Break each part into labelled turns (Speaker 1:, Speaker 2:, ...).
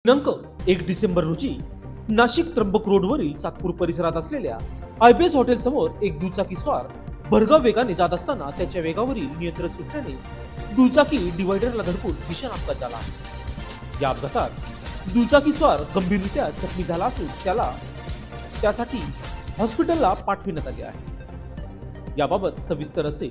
Speaker 1: दिनांक 1 डिसेंबर रोजी नाशिक त्र्यंबक रोडवरील सातपूर परिसरात असलेल्या आयबीएस हॉटेल समोर एक दुचाकी स्वार भरधाव वेगाने जात असताना त्याच्या वेगावरील नियंत्रण सुटल्याने दुचाकी डिवायडरला धडकून भीषण अपघात झाला। या अपघातात दुचाकी स्वार गंभीररित्या जखमी झाला असून त्यासाठी हॉस्पिटलला पाठविण्यात आले आहे। याबाबत सविस्तर असे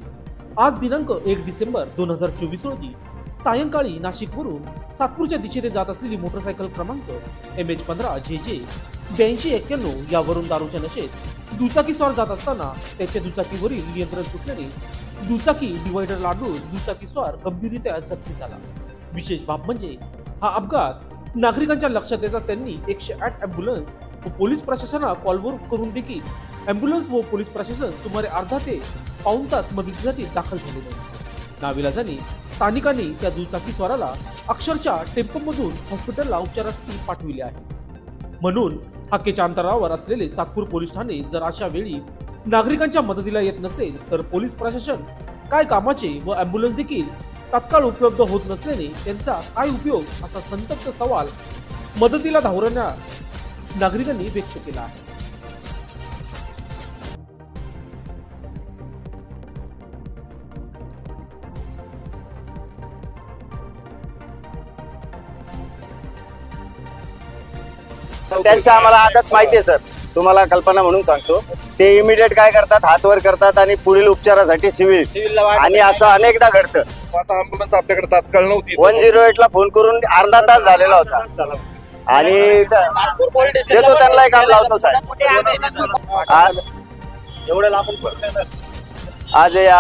Speaker 1: आज दिनांक 1 डिसेंबर 2024 रोजी सायंकाळी नाशिकवरून सातपूरच्या दिशेने जात असलेली मोटरसायकल क्रमांक MH15 JJ 8291 यावरून दारूच्या नशेत दुचाकी स्वार जात असताना त्याच्या दुचाकीवरील नियंत्रण सुटल्याने दुचाकी डिवायडरला आदळून दुचाकी स्वार गंभीररित्या जखमी झाला। विशेष बाब म्हणजे हा अपघात नागरिकांच्या लक्षात येता त्यांनी 108 अँब्युलन्स व पोलीस प्रशासनाला कॉलवर करून देखील अँब्युलन्स व पोलीस प्रशासन सुमारे अर्धा ते पाऊण तास मदतीसाठी दाखल झाले नाही। नाविलाजाने स्थानिकांनी त्या दुचाकी स्वाराला अक्षरशः टेम्पोमधून हॉस्पिटलला उपचारासाठी पाठविले आहे। म्हणून हाकेच्या अंतरावर असलेले सातपूर पोलीस ठाणे जर अशा वेळी नागरिकांच्या मदतीला येत नसेल तर पोलीस प्रशासन काय कामाचे व अँब्युलन्स देखील तात्काळ उपलब्ध होत नसल्याने त्यांचा काय उपयोग असा संतप्त सवाल मदतीला धावणाऱ्या नागरिकांनी व्यक्त केला आहे।
Speaker 2: त्यांचा आम्हाला आदत माहिती आहे सर, तुम्हाला कल्पना म्हणून सांगतो। ते इमिडिएट काय करतात, हातवर करतात आणि पुढील उपचारासाठी सिव्हिल आणि असं अनेकदा घडतं।
Speaker 3: आता अँब्युलन्स आपल्याकडे तात्काळ नव्हती,
Speaker 2: 108 ला फोन करून अर्धा तास झालेला होता आणि देतो त्यांना काम लावतो साहेब। आज या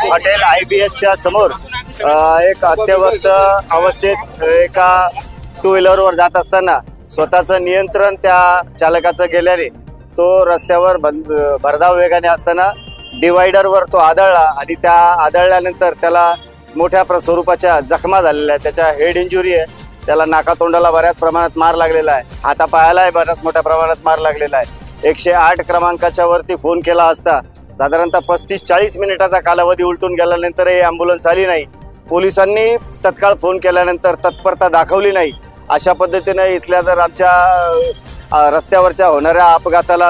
Speaker 2: हॉटेल IBSच्या समोर एक अत्यवस्थ अवस्थेत एका टू व्हीलरवर जात असताना स्वतःचं नियंत्रण त्या चालकाचं गेल्याने तो रस्त्यावर भरधाव वेगाने असताना डिवायडरवर तो आदळला आणि त्या आदळल्यानंतर त्याला मोठ्या स्वरूपाच्या जखमा झालेल्या आहेत। त्याच्या हेड इंजुरी आहे, त्याला नाकातोंडाला बऱ्याच प्रमाणात मार लागलेला आहे, हातापायालाही बऱ्याच मोठ्या प्रमाणात मार लागलेला आहे। 108 क्रमांकाच्या वरती फोन केला असता साधारणतः 35-40 मिनिटाचा कालावधी उलटून गेल्यानंतरही ॲम्ब्युलन्स आली नाही। पोलिसांनी तत्काळ फोन केल्यानंतर तत्परता दाखवली नाही। अशा पद्धतीने इथल्या जर आमच्या रस्त्यावरच्या होणाऱ्या अपघाताला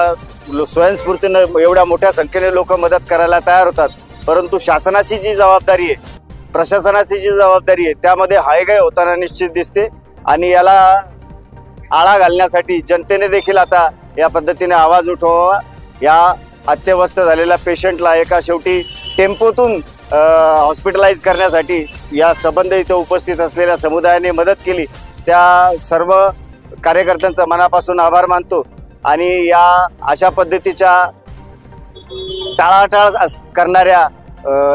Speaker 2: स्वयंस्फूर्तीनं एवढ्या मोठ्या संख्येने लोक मदत करायला तयार होतात, परंतु शासनाची जी जबाबदारी आहे, प्रशासनाची जी जबाबदारी आहे त्यामध्ये हायगाय होताना निश्चित दिसते आणि याला आळा घालण्यासाठी जनतेने देखील आता या पद्धतीने आवाज उठवावा। या अत्यवस्थ झालेल्या पेशंटला एका शेवटी टेम्पोतून हॉस्पिटलाइज करण्यासाठी या संबंध इथे उपस्थित असलेल्या समुदायाने मदत केली, त्या सर्व कार्यकर्त्यांचा मनापासून आभार मानतो। आणि या अशा पद्धतीच्या टाळाटाळ करणाऱ्या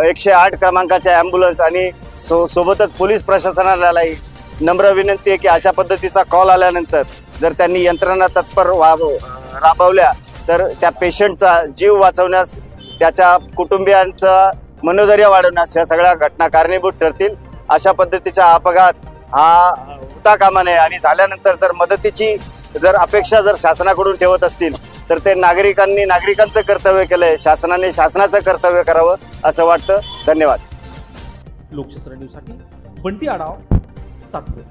Speaker 2: 108 क्रमांकाच्या ॲम्ब्युलन्स आणि सोबतच पोलीस प्रशासनालाही नम्र विनंती आहे की अशा पद्धतीचा कॉल आल्यानंतर जर त्यांनी यंत्रणा तत्पर राबवल्या तर त्या पेशंटचा जीव वाचवण्यास, त्याच्या कुटुंबियांचा मनोधैर्य वाढवण्यास या सगळ्या घटना कारणीभूत ठरतील। अशा पद्धतीचा अपघात हा होता कामा नये आणि झाल्यानंतर जर मदतीची अपेक्षा शासनाकडून ठेवत असतील तर ते नागरिकांचं कर्तव्य केलंय, शासनाने शासनाचं कर्तव्य करावं असं वाटतं। धन्यवाद।
Speaker 1: लोकशास्त्र न्यूजसाठी बंटी आढाव, सातपूर।